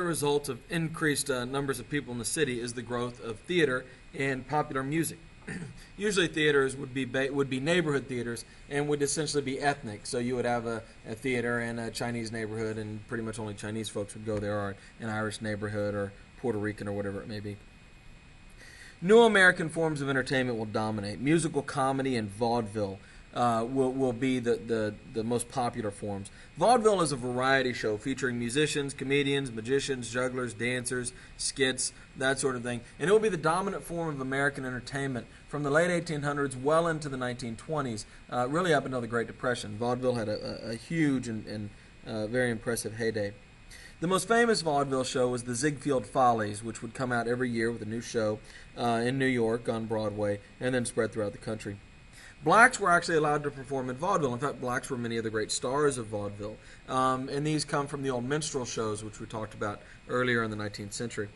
result of increased numbers of people in the city is the growth of theater and popular music. Usually theaters would be neighborhood theaters and would essentially be ethnic. So you would have a theater in a Chinese neighborhood, and pretty much only Chinese folks would go there, or an Irish neighborhood, or Puerto Rican, or whatever it may be. New American forms of entertainment will dominate. Musical comedy and vaudeville will be the most popular forms. Vaudeville is a variety show featuring musicians, comedians, magicians, jugglers, dancers, skits, that sort of thing. And it will be the dominant form of American entertainment from the late 1800s well into the 1920s, really up until the Great Depression. Vaudeville had a huge and very impressive heyday. The most famous vaudeville show was the Ziegfeld Follies, which would come out every year with a new show in New York on Broadway and then spread throughout the country. Blacks were actually allowed to perform in vaudeville. In fact, blacks were many of the great stars of vaudeville. And these come from the old minstrel shows, which we talked about earlier in the 19th century.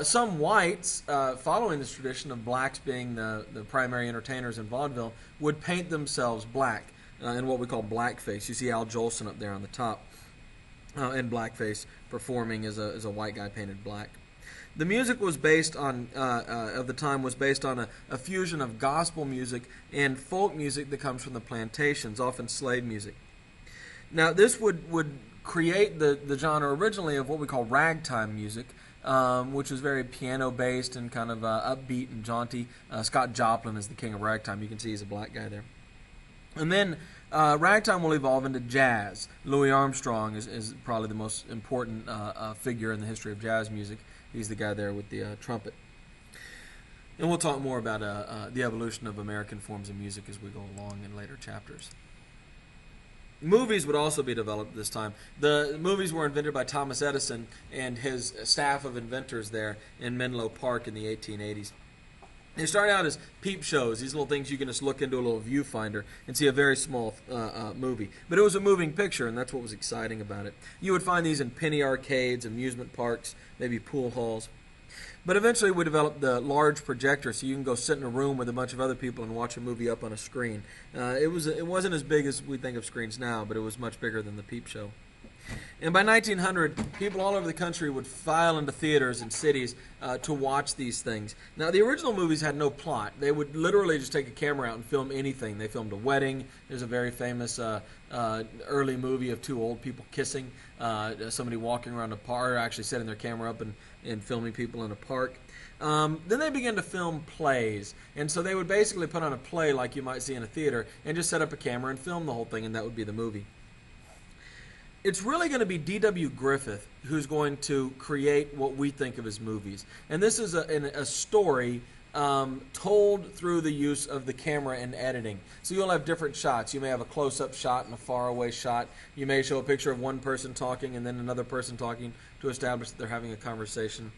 Some whites, following this tradition of blacks being the primary entertainers in vaudeville, would paint themselves black in what we call blackface. You see Al Jolson up there on the top in blackface performing as a white guy painted black. The music was based on of the time was based on a fusion of gospel music and folk music that comes from the plantations, often slave music. Now, this would create the genre originally of what we call ragtime music, which was very piano-based and kind of upbeat and jaunty. Scott Joplin is the king of ragtime. You can see he's a black guy there. And then ragtime will evolve into jazz. Louis Armstrong is probably the most important figure in the history of jazz music. He's the guy there with the trumpet. And we'll talk more about the evolution of American forms of music as we go along in later chapters. Movies would also be developed at this time. The movies were invented by Thomas Edison and his staff of inventors there in Menlo Park in the 1880s. They started out as peep shows, these little things you can just look into a little viewfinder and see a very small movie. But it was a moving picture, and that's what was exciting about it. You would find these in penny arcades, amusement parks, maybe pool halls. But eventually we developed the large projector, so you can go sit in a room with a bunch of other people and watch a movie up on a screen. It wasn't as big as we think of screens now, but it was much bigger than the peep show. And by 1900, people all over the country would file into theaters and cities to watch these things. Now, the original movies had no plot. They would literally just take a camera out and film anything. They filmed a wedding. There's a very famous early movie of two old people kissing, somebody walking around a park, actually setting their camera up and filming people in a park. Then they began to film plays. And so they would basically put on a play like you might see in a theater and just set up a camera and film the whole thing, and that would be the movie. It's really going to be D.W. Griffith who's going to create what we think of as movies. And this is a story told through the use of the camera and editing. So you'll have different shots. You may have a close-up shot and a far-away shot. You may show a picture of one person talking and then another person talking to establish that they're having a conversation.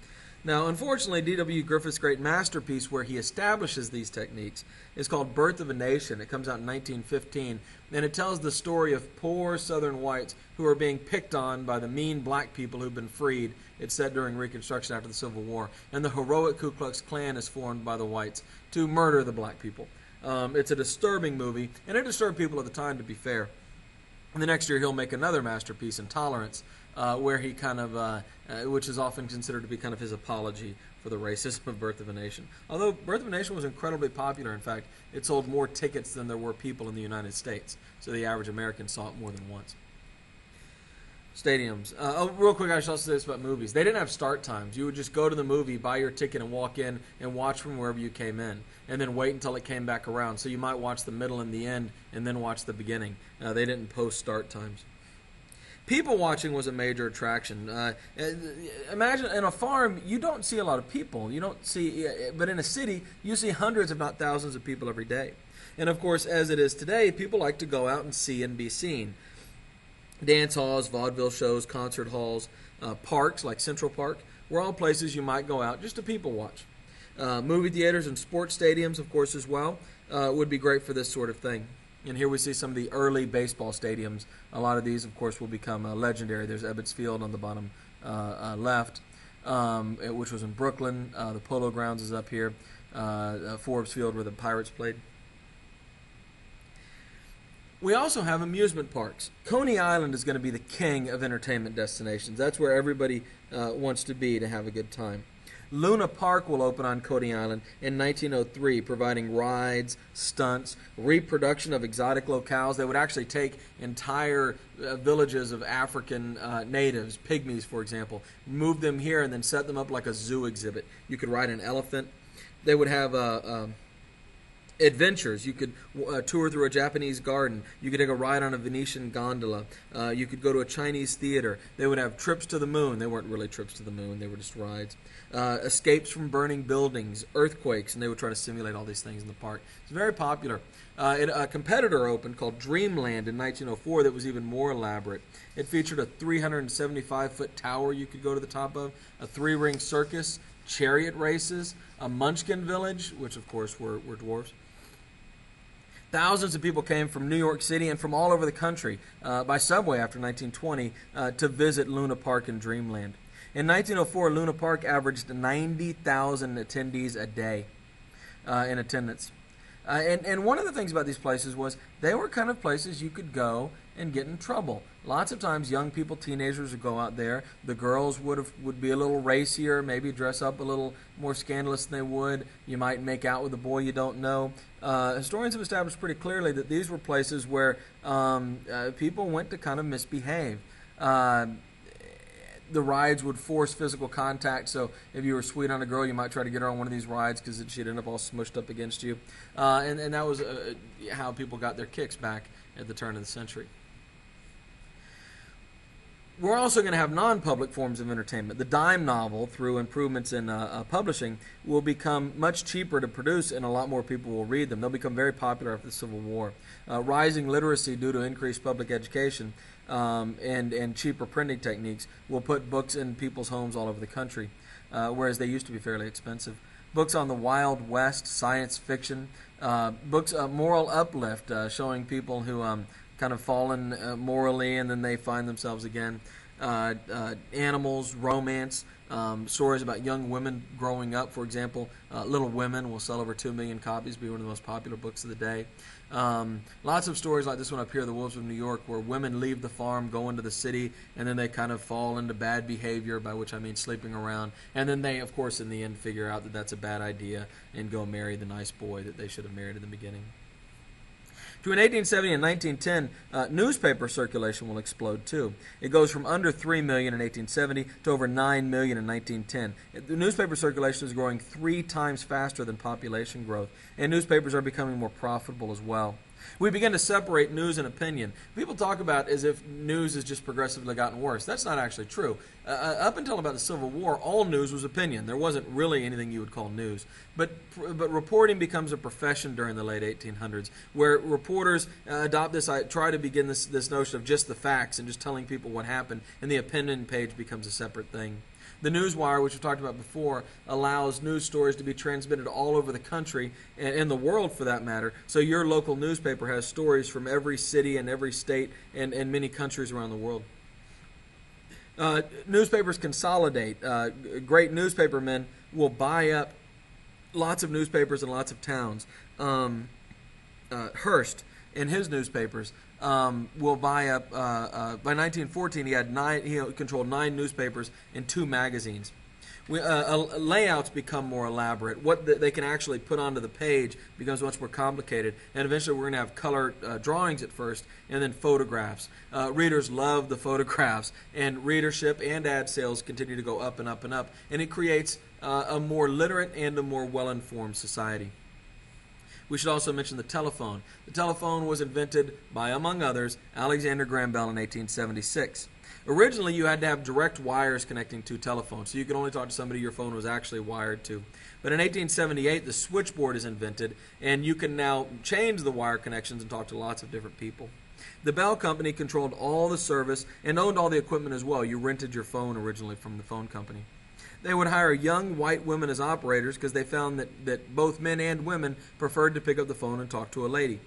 Now, unfortunately, D.W. Griffith's great masterpiece where he establishes these techniques is called Birth of a Nation. It comes out in 1915, and it tells the story of poor Southern whites who are being picked on by the mean black people who've been freed, it's said during Reconstruction after the Civil War, and the heroic Ku Klux Klan is formed by the whites to murder the black people. It's a disturbing movie, and it disturbed people at the time, to be fair. And the next year he'll make another masterpiece, Intolerance, where he kind of, which is often considered to be kind of his apology for the racism of Birth of a Nation. Although Birth of a Nation was incredibly popular. In fact, it sold more tickets than there were people in the United States. So the average American saw it more than once. Stadiums. Real quick, I should also say this about movies. They didn't have start times. You would just go to the movie, buy your ticket, and walk in and watch from wherever you came in, and then wait until it came back around. So you might watch the middle and the end, and then watch the beginning. They didn't post start times. People watching was a major attraction. Imagine in a farm, you don't see a lot of people. You don't see, but in a city, you see hundreds, if not thousands, of people every day. And of course, as it is today, people like to go out and see and be seen. Dance halls, vaudeville shows, concert halls, parks like Central Park were all places you might go out just to people watch. Movie theaters and sports stadiums, of course, as well, would be great for this sort of thing. And here we see some of the early baseball stadiums. A lot of these, of course, will become legendary. There's Ebbets Field on the bottom left, which was in Brooklyn. The Polo Grounds is up here. Forbes Field, where the Pirates played. We also have amusement parks. Coney Island is going to be the king of entertainment destinations. That's where everybody wants to be to have a good time. Luna Park will open on Coney Island in 1903, providing rides, stunts, reproduction of exotic locales. They would actually take entire villages of African natives, pygmies for example, move them here and then set them up like a zoo exhibit. You could ride an elephant. They would have adventures. You could tour through a Japanese garden. You could take a ride on a Venetian gondola. You could go to a Chinese theater. They would have trips to the moon. They weren't really trips to the moon. They were just rides. Escapes from burning buildings, earthquakes, and they would try to simulate all these things in the park. It's very popular. A competitor opened called Dreamland in 1904 that was even more elaborate. It featured a 375-foot tower you could go to the top of, a 3-ring circus, chariot races, a Munchkin village, which of course were dwarfs. Thousands of people came from New York City and from all over the country by subway after 1920 to visit Luna Park and Dreamland. In 1904, Luna Park averaged 90,000 attendees a day in attendance. And one of the things about these places was they were kind of places you could go and get in trouble. Lots of times young people, teenagers would go out there. The girls would be a little racier, maybe dress up a little more scandalous than they would. You might make out with a boy you don't know. Historians have established pretty clearly that these were places where people went to kind of misbehave. The rides would force physical contact, so if you were sweet on a girl, you might try to get her on one of these rides because she'd end up all smushed up against you. And that was how people got their kicks back at the turn of the century. We're also going to have non-public forms of entertainment. The dime novel, through improvements in publishing, will become much cheaper to produce, and a lot more people will read them. They'll become very popular after the Civil War. Rising literacy due to increased public education and cheaper printing techniques will put books in people's homes all over the country, whereas they used to be fairly expensive. Books on the Wild West, science fiction, books moral uplift, showing people who kind of fallen morally and then they find themselves again. Animals, romance, stories about young women growing up. For example, Little Women will sell over 2 million copies, be one of the most popular books of the day. Lots of stories like this one up here, The Wolves of New York, where women leave the farm, go into the city, and then they kind of fall into bad behavior, by which I mean sleeping around. And then they, of course, in the end figure out that that's a bad idea and go marry the nice boy that they should have married in the beginning. Between 1870 and 1910, newspaper circulation will explode too. It goes from under 3 million in 1870 to over 9 million in 1910. The newspaper circulation is growing 3 times faster than population growth, and newspapers are becoming more profitable as well. We begin to separate news and opinion. People talk about as if news has just progressively gotten worse. That's not actually true. Up until about the Civil War, all news was opinion. There wasn't really anything you would call news. But reporting becomes a profession during the late 1800s, where reporters try to begin this notion of just the facts and just telling people what happened, and the opinion page becomes a separate thing. The Newswire, which we talked about before, allows news stories to be transmitted all over the country, and in the world for that matter. So your local newspaper has stories from every city and every state and many countries around the world. Newspapers consolidate. Great newspapermen will buy up lots of newspapers in lots of towns. Hearst, in his newspapers, will buy up. By 1914, he controlled 9 newspapers and 2 magazines. Layouts become more elaborate. What they can actually put onto the page becomes much more complicated, and eventually we're going to have color drawings at first, and then photographs. Readers love the photographs, and readership and ad sales continue to go up and up and up, and it creates a more literate and a more well-informed society. We should also mention the telephone. The telephone was invented by, among others, Alexander Graham Bell in 1876. Originally, you had to have direct wires connecting to telephones, so you could only talk to somebody your phone was actually wired to. But in 1878, the switchboard is invented, and you can now change the wire connections and talk to lots of different people. The Bell Company controlled all the service and owned all the equipment as well. You rented your phone originally from the phone company. They would hire young white women as operators because they found that both men and women preferred to pick up the phone and talk to a lady.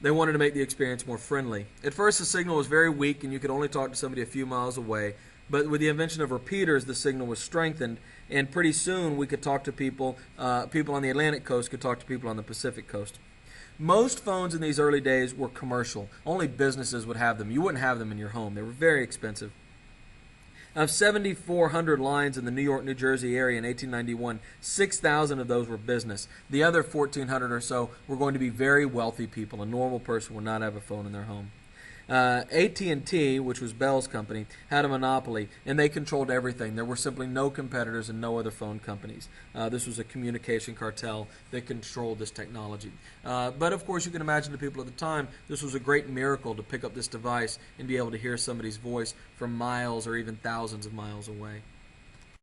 They wanted to make the experience more friendly. At first, the signal was very weak and you could only talk to somebody a few miles away. But with the invention of repeaters, the signal was strengthened, and pretty soon we could talk to people. People on the Atlantic coast could talk to people on the Pacific coast. Most phones in these early days were commercial. Only businesses would have them. You wouldn't have them in your home. They were very expensive. Of 7,400 lines in the New York, New Jersey area in 1891, 6,000 of those were business. The other 1,400 or so were going to be very wealthy people. A normal person would not have a phone in their home. AT&T, which was Bell's company, had a monopoly, and they controlled everything. There were simply no competitors and no other phone companies. This was a communication cartel that controlled this technology. But of course, you can imagine the people at the time, this was a great miracle to pick up this device and be able to hear somebody's voice from miles or even thousands of miles away.